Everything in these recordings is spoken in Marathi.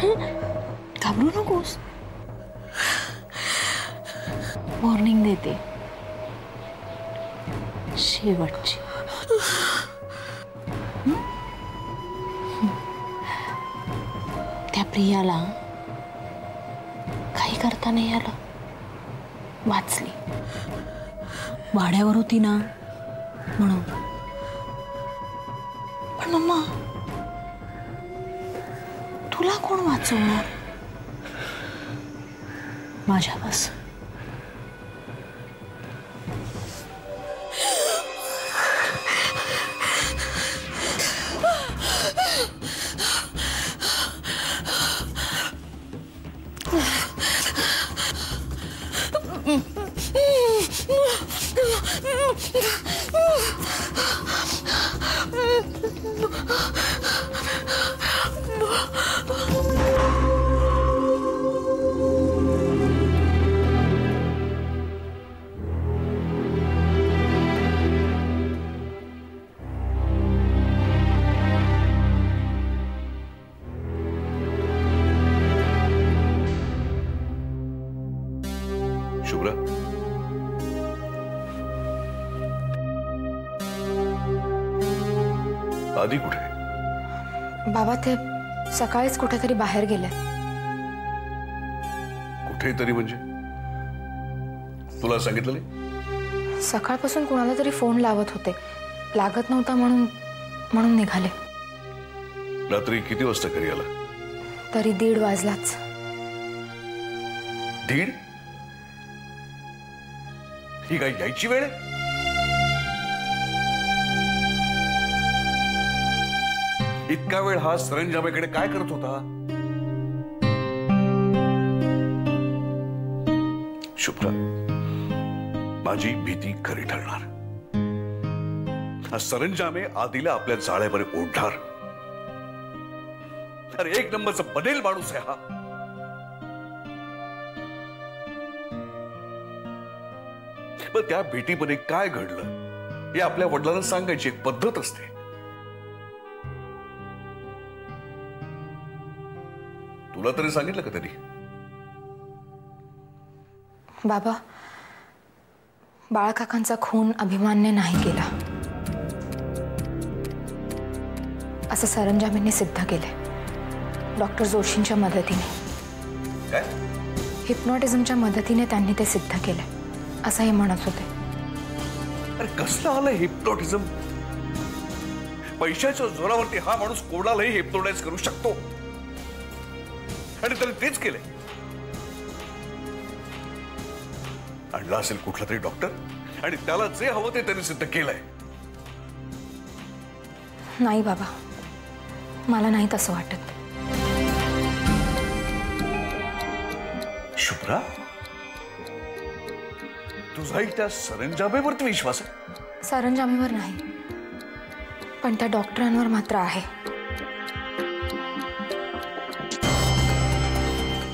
घाबरू नकोस, वॉर्निंग देते, शेवटची. त्या प्रियाला काही करता नाही आलं, वाचली. वाड्यावर होती ना म्हणून. पण मम्मा, तुला कोण वाचवणार? माझ्यापासून. शुभ्रा, आधी कुठे? बाबा ते सकाळीच कुठेतरी बाहेर गेले. कुठेतरी म्हणजे? तुला सांगितलं नाही? सकाळपासून कोणाला तरी फोन लावत होते, लागत नव्हता म्हणून निघाले. रात्री किती वाजता घरी आला? तरी 1:30 वाजलाच. 1:30? ही काय यायची वेळ आहे? इतका वेळ हा सरंजामेकडे काय करत होता? शुभ्रा, माझी भीती खरी ठरणार. हा सरंजामे आधीला आपल्या जाळ्यावर ओढणार. अरे एक नंबरचा बनेल माणूस आहे हा. पण त्या भेटीमध्ये काय घडलं हे आपल्या वडिलांना सांगायची एक पद्धत असते. तुला तरी सांगितलं का त्यांनी? बाबा, बाळकाकांचा खून अभिमानने नाही केला असं सरंजामेंनी सिद्ध केलंय. डॉक्टर जोशींच्या मदतीने, काय? हिप्नॉटिझमच्या मदतीने त्यांनी ते सिद्ध केलंय असं हे म्हणत होते. अरे कसलं आलं हिप्नॉटिझम? पैशाच्या जोरावरती हा माणूस कोणालाही हिप्नोटाइज करू शकतो आणि त्याने तेच केलंय. आणला असेल कुठला तरी डॉक्टर आणि त्याला जे हवं ते त्यांनी सिद्ध केलंय. नाही बाबा, मला नाही तसं वाटत. शुभ्रा, तुझाही त्या सरंजामेवरती विश्वास आहे? सरंजामेवर नाही, पण त्या डॉक्टरांवर मात्र आहे.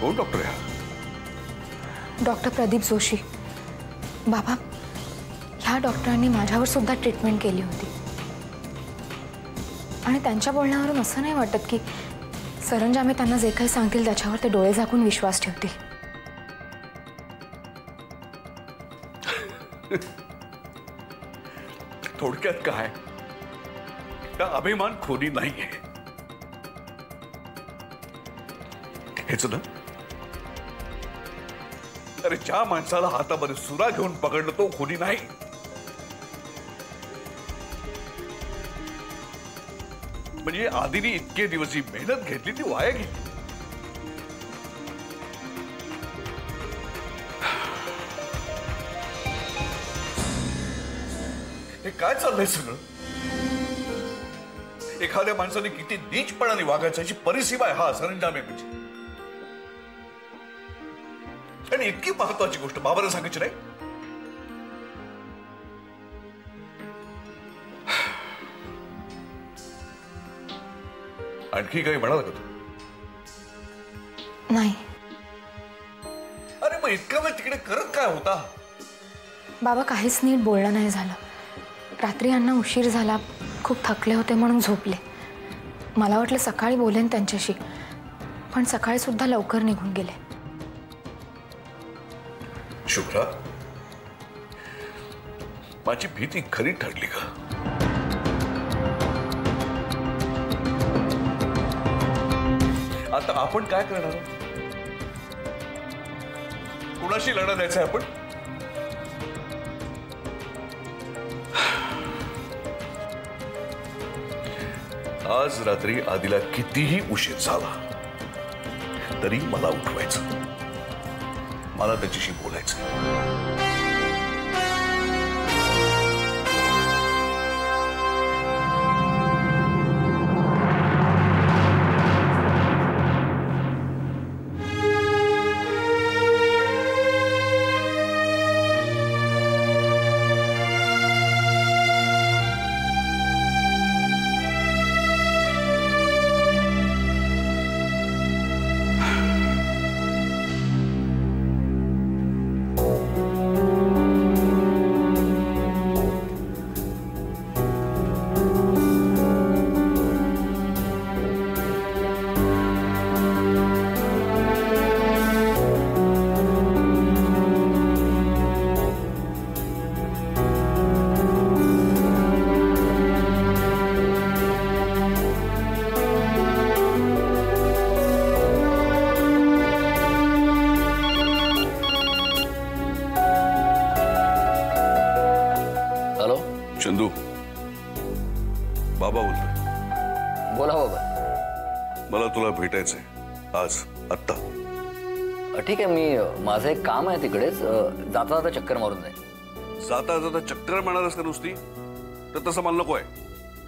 कोण डॉक्टर आहे? डॉक्टर प्रदीप जोशी. बाबा, ह्या डॉक्टरांनी माझ्यावर सुद्धा ट्रीटमेंट केली होती आणि त्यांच्या बोलण्यावरून असं नाही वाटत की सरंजामे त्यांना जे काही सांगतील त्याच्यावर ते डोळे झाकून विश्वास ठेवतील. थोडक्यात काय, त्या अभिमान खोनी नाहीये. हेच ना? अरे ज्या माणसाला हातामध्ये सुरा घेऊन पकडलं तो खोनी नाही. म्हणजे आधीनी इतके दिवस जी मेहनत घेतली ती वाया गेली. हे काय चाललंय सगळं? एखाद्या माणसाने किती नीचपणाने वागायचं याची परिसीमा आहे हा सरंजामे म्हणजे. आणि इतकी महत्वाची गोष्ट बाबाला सांगायची नाही? आणखी काही म्हणाला का तू? नाही. अरे मग इतका वेळ तिकडे करत काय होता? बाबा, काहीच नीट बोलणं नाही झालं. रात्री यांना उशीर झाला, खूप थकले होते म्हणून झोपले. मला वाटलं सकाळी बोलेन त्यांच्याशी, पण सकाळी सुद्धा लवकर निघून गेले. शुभ्रा, माझी भीती खरी ठरली का? आता आपण काय करणार? कुणाशी लढा द्यायचा आपण? आज रात्री आदिला कितीही उशीर झाला तरी मला उठवायचं, मला त्याच्याशी बोलायचं. चंदू, बाबा बोलतोय. बोला बाबा. मला तुला भेटायचंय आज, आत्ता. ठीक आहे, मी माझं एक काम आहे तिकडेच, जाता जाता चक्कर मारून जाईल. जाता जाता चक्कर मारणारच का नुसती? तर तसं मला नको आहे.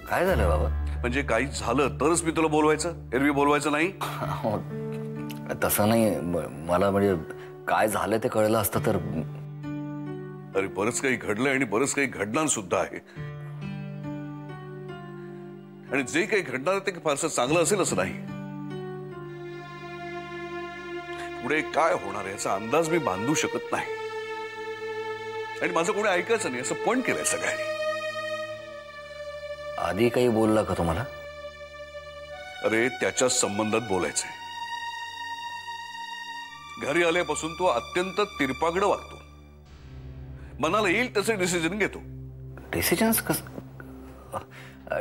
काय झालं बाबा? म्हणजे काही झालं तरच मी तुला बोलवायचं, एरवी बोलवायचं नाही. तसं नाही, मला म्हणजे काय झालं ते कळलं असतं तर. अरे बरंच काही घडलंय आणि बरंच काही घडणार सुद्धा आहे. आणि जे काही घडणार आहे ते फारसं चांगलं असेल असं नाही. पुढे काय होणार आहे याचा अंदाज मी बांधू शकत नाही. आणि माझं कोणी ऐकायचं नाही असं पण केलंय सगळ्यांनी. आधी काही बोलला का तुम्हाला? अरे त्याच्या संबंधात बोलायचंय. घरी आल्यापासून तो अत्यंत तिरपागडं वागतो. मनाला येईल तसे डिसिजन घेतो. डिसिजन्स कस?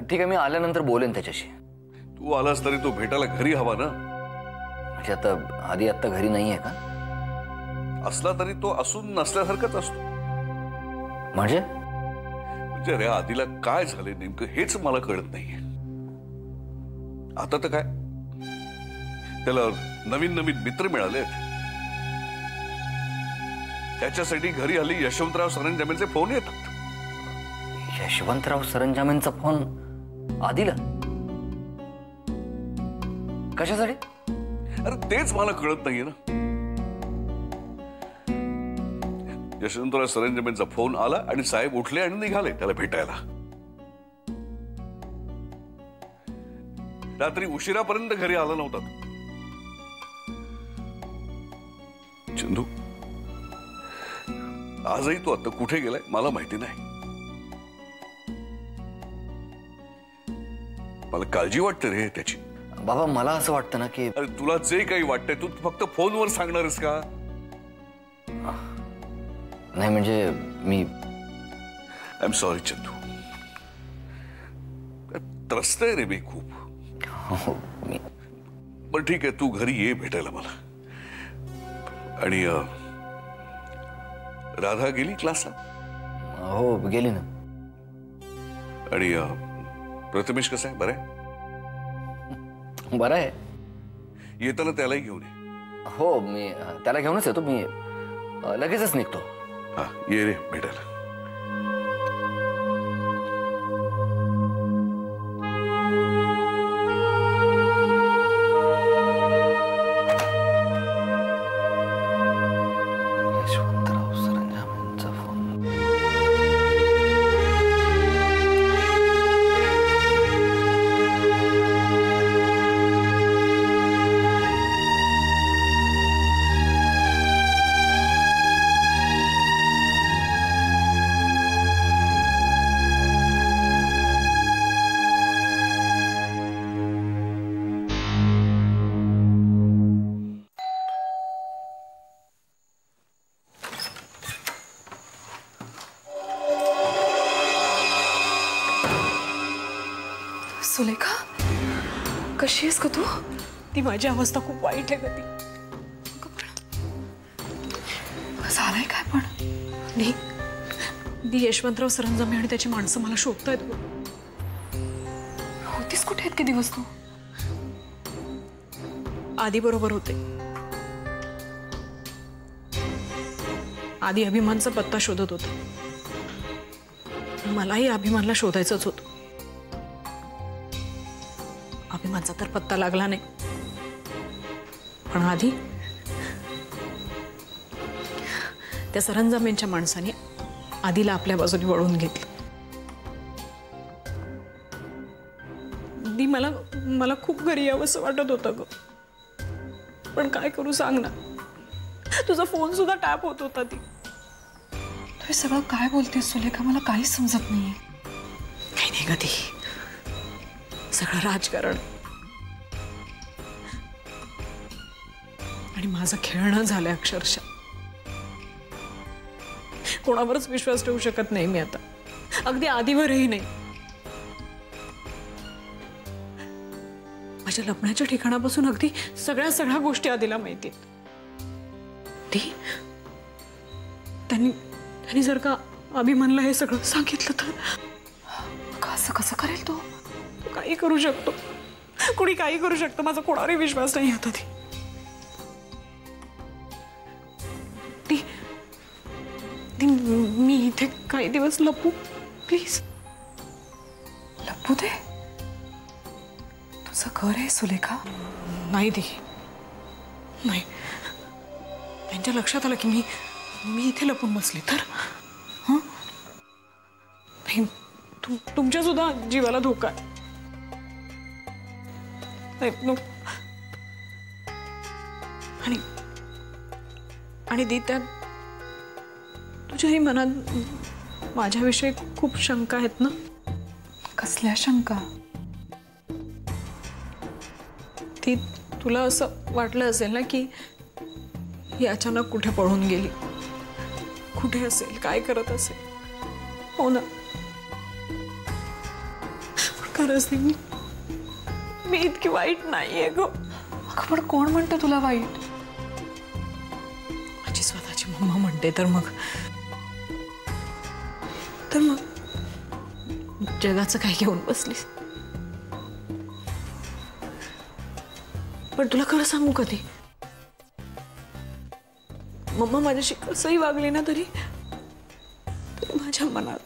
ठीक आहे, मी आल्यानंतर बोलेन त्याच्याशी. तू आलास तरी तो भेटायला घरी हवा ना. म्हणजे आता घरी नाहीये का? असला तरी तो असून नसल्यासारखाच असतो. म्हणजे रे आधीला काय झाले नेमकं हेच मला कळत नाहीये. आता तर काय, त्याला नवीन नवीन मित्र मिळाले. त्याच्यासाठी घरी हल्ली यशवंतराव सरंजामेंचे फोन येतात. यशवंतराव सरंजामेंचा फोन आधीला? कशासाठी? अरे तेच मला कळत नाहीये ना. यशवंतराव सरंजामेंचा फोन आला आणि साहेब उठले आणि निघाले त्याला भेटायला. रात्री उशिरापर्यंत घरी आला नव्हता. चंदू, आजही तो आता कुठे गेलाय मला माहिती नाही. मला काळजी वाटते रे त्याची. बाबा मला असं वाटतं ना की. अरे तुला जे काही वाटतंय तू फक्त फोनवर सांगणार आहेस का? नाही म्हणजे मी. I am sorry Chandu. त्रस्तय रे मी खूप. पण ठीक आहे, तू घरी ये भेटायला मला. आणि राधा गेली क्लासला? हो गेली ना. आणि प्रथमेश कसं आहे? बरं आहे? बरं आहे. येताना त्यालाही घेऊन ये. हो मी त्याला घेऊनच येतो. मी लगेचच निघतो. हा ये रे भेटायला. यशवंतराव सरंजामेंचा फोन. सुलेखा कशी आहेस का तू? ती माझी अवस्था खूप वाईट आहे गती. झालंय काय पण? दी यशवंतराव सरंजामे आणि त्याची माणसं मला शोधतायत. होतीस कुठे इतके दिवस तू? आधी बरोबर होते. आधी अभिमानचा पत्ता शोधत होता. मलाही अभिमानला शोधायचंच होतं. अभिमानचा तर पत्ता लागला नाही, पण आधी त्या सरंजामेंच्या माणसाने आधीला आपल्या बाजूने वळून घेतलं. दी मला मला खूप घरी यावंसं वाटत होतं ग, पण काय करू सांग ना. तुझा फोन सुद्धा टॅप होत होता. ती तू हे सगळं काय बोलतेस सुलेखा? मला काहीच समजत नाहीये. काही नाही ग ती, सगळं राजकारण आणि माझं खेळणं झालंय अक्षरशः. कोणावरच विश्वास ठेवू शकत नाही मी आता, अगदी आधीवरही नाही. माझ्या लग्नाच्या ठिकाणापासून अगदी सगळ्या गोष्टी आधीला माहिती. त्यांनी जर का अभिमानला हे सगळं सांगितलं तर असं कसं करेल तू? तो काही करू शकतो, कोणी काही करू शकतो. माझा कोणावरही विश्वास नाही होता. मी इथे काही दिवस लपू प्लीज. लपू दे? तुझं घर आहे सुलेखा. नाही दी, नाही. त्यांच्या लक्षात आलं की मी इथे लपून बसले तर नाही, तुमच्या सुद्धा जीवाला धोका आहे. आणि दी, त्यात तुझ्याही मनात माझ्याविषयी खूप शंका आहेत ना. कसल्या शंका? ती तुला असं वाटलं असेल ना की ही अचानक कुठे पळून गेली, कुठे असेल, काय करत असेल. हो ना, खरंच मी इतकी वाईट नाहीये ग. अगं पण कोण म्हणतं तुला वाईट? माझी स्वतःची मम्मा म्हणते तर मग जगाचं काय घेऊन बसलीस. पण तुला खरं सांगू कधी, मम्मा माझ्याशी कसंही वागली ना तरी माझ्या मनात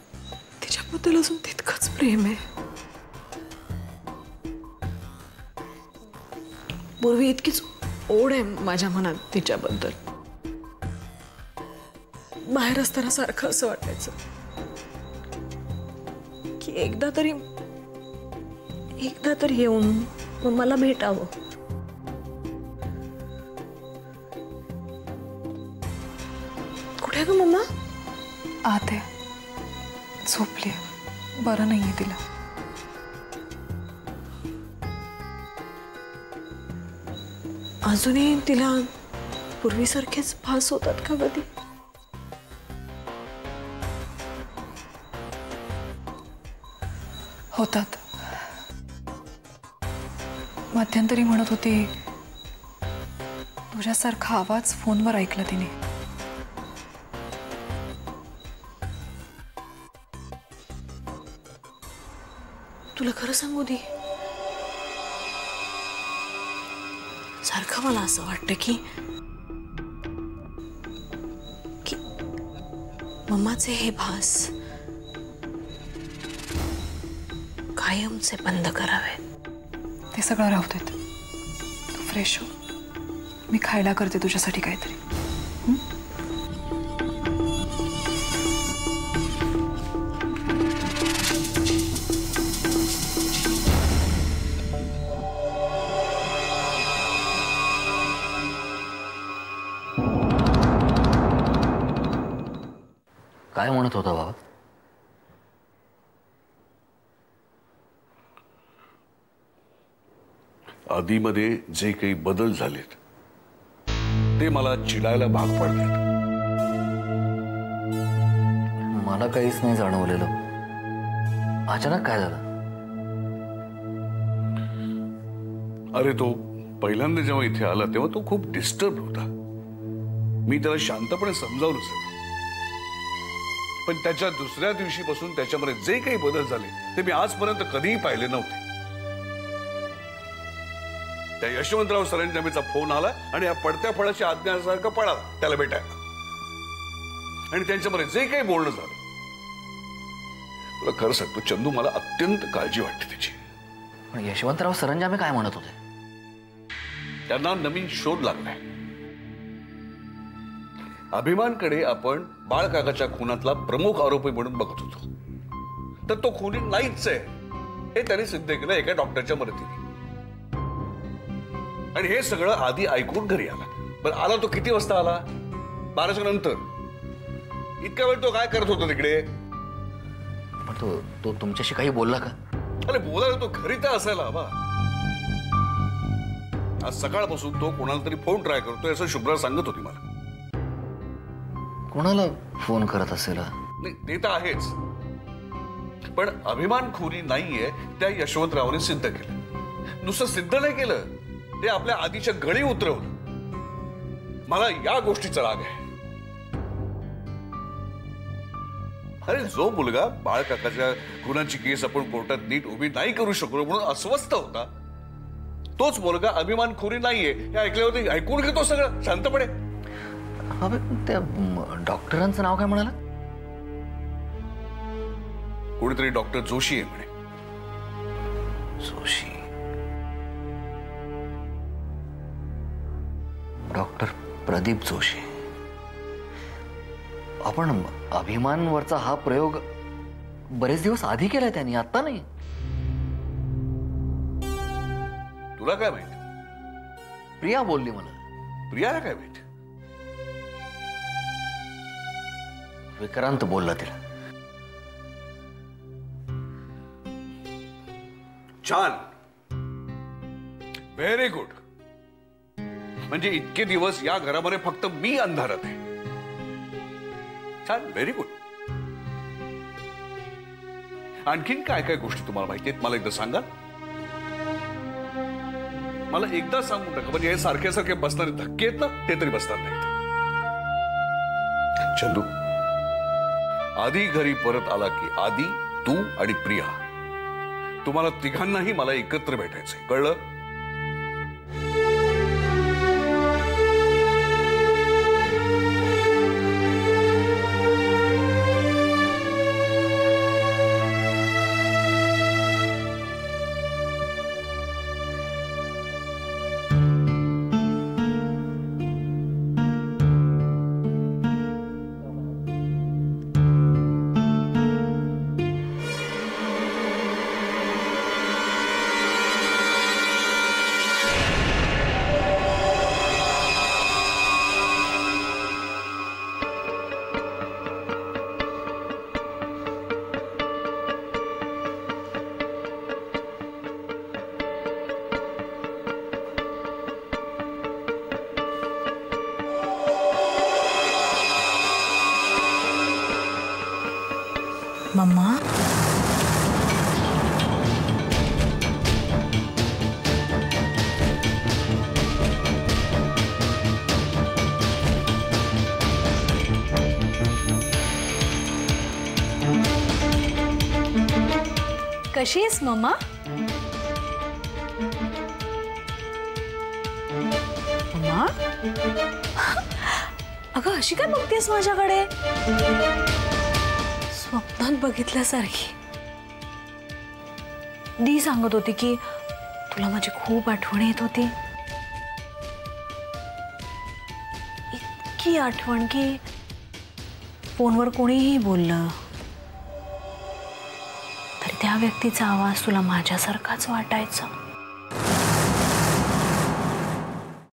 तिच्याबद्दल अजून तितकंच प्रेम आहे. पूर्वी इतकीच ओढ आहे माझ्या मनात तिच्याबद्दल. बाहेर असताना सारखं असं वाटायचं की एकदा तरी येऊन मला भेटावं. कुठे ग मम्मा? आत आहे, झोपली. बरं नाहीये तिला. अजूनही तिला पूर्वीसारखेच भास होतात का कधी? होतात. मध्यंतरी म्हणत होती तुझ्यासारखा आवाज फोनवर ऐकला तिने. तुला खरं सांगू दे, सारखं मला असं वाटतं की मम्माचे हे भास कायमचे बंद करावे. ते सगळं राहू देत. तू फ्रेश हो, मी खायला करते तुझ्यासाठी काहीतरी. काय म्हणत होता बाबा? आधीमध्ये जे काही बदल झालेत ते मला चिडायला भाग पडतात. मला काहीच नाही जाणवलेलं. अचानक काय झालं? अरे तो पहिल्यांदा जेव्हा इथे आला तेव्हा तो खूप डिस्टर्ब होता. मी त्याला शांतपणे समजावलं सगळं. पण त्याच्या दुसऱ्या दिवशीपासून त्याच्यामध्ये जे काही बदल झाले ते मी आजपर्यंत कधीही पाहिले नव्हते. त्या यशवंतराव सरंजामेचा फोन आला आणि या पडत्या फळाची आज्ञासारखं पळाला त्याला भेटायला. आणि त्यांच्यामध्ये जे काही बोलणं झालं, तुला खरं सांगतो चंदू, मला अत्यंत काळजी वाटते त्याची. पण यशवंतराव सरंजामे काय म्हणत होते? त्यांना नवीन शोध लागलाय. अभिमानकडे आपण बाळकाकाच्या खुनातला प्रमुख आरोपी म्हणून बघत होतो, तर तो खुनी नाहीच आहे हे त्यांनी सिद्ध केलं एका डॉक्टरच्या मदतीने. आणि हे सगळं आधी ऐकून घरी आला. पण आला तो किती वाजता आला? 12च्या नंतर. इतक्या वेळ तो काय करत होता तिकडे? पण तो तुमच्याशी काही बोलला का? अरे बोलायला तो घरी तर असायला हवा. आज सकाळपासून तो कोणाला तरी फोन ट्राय करतोय असं शुभ्रा सांगत होती मला. कोणाला फोन करत असेल? नाही ते तर आहेच, पण अभिमान खुनी नाहीये त्या यशवंतरावने सिद्ध केलं. नुसतं सिद्ध नाही केलं, ते आपल्या आधीच्या गळी उतरवलं. मला या गोष्टीचा राग आहे. अरे जो मुलगा बाळकाकाच्या खुनाची केस आपण कोर्टात नीट उभी नाही करू शकलो म्हणून अस्वस्थ होता, तोच मुलगा अभिमान खुनी नाहीये हे ऐकल्यावरती ऐकून घेतो सगळं शांतपणे. त्या डॉक्टरांचं नाव काय म्हणाला? कोणीतरी डॉक्टर जोशी आहे म्हणे. जोशी? डॉक्टर प्रदीप जोशी. आपण अभिमानवरचा हा प्रयोग बरेच दिवस आधी केलाय त्यांनी, आता नाही. तुला काय माहित? प्रिया बोलली मला. प्रियाला काय माहित? विक्रांत बोलला तिला. छान, व्हेरी गुड. म्हणजे इतके दिवस या घरामध्ये फक्त मी अंधारात आहे. छान, व्हेरी गुड. आणखीन काय काय गोष्टी तुम्हाला माहिती आहेत मला एकदा सांगा. मला एकदा सांगू नका, म्हणजे हे सारखे सारखे बसणारे धक्के आहेत ना ते तरी बसणार नाहीत. चंदू, आधी घरी परत आला की आधी तू आणि प्रिया तुम्हाला तिघांनाही मला एकत्र भेटायचंय, कळलं? मम्मा, कशी आहेस मम्मा? मम्मा, अगं अशी काय बघतेस माझ्याकडे? स्वप्नात बघितल्यासारखी. दी सांगत होती की तुला माझी खूप आठवण येत होती. इतकी आठवण की फोनवर कोणीही बोललं तरी त्या व्यक्तीचा आवाज तुला माझ्यासारखाच वाटायचा.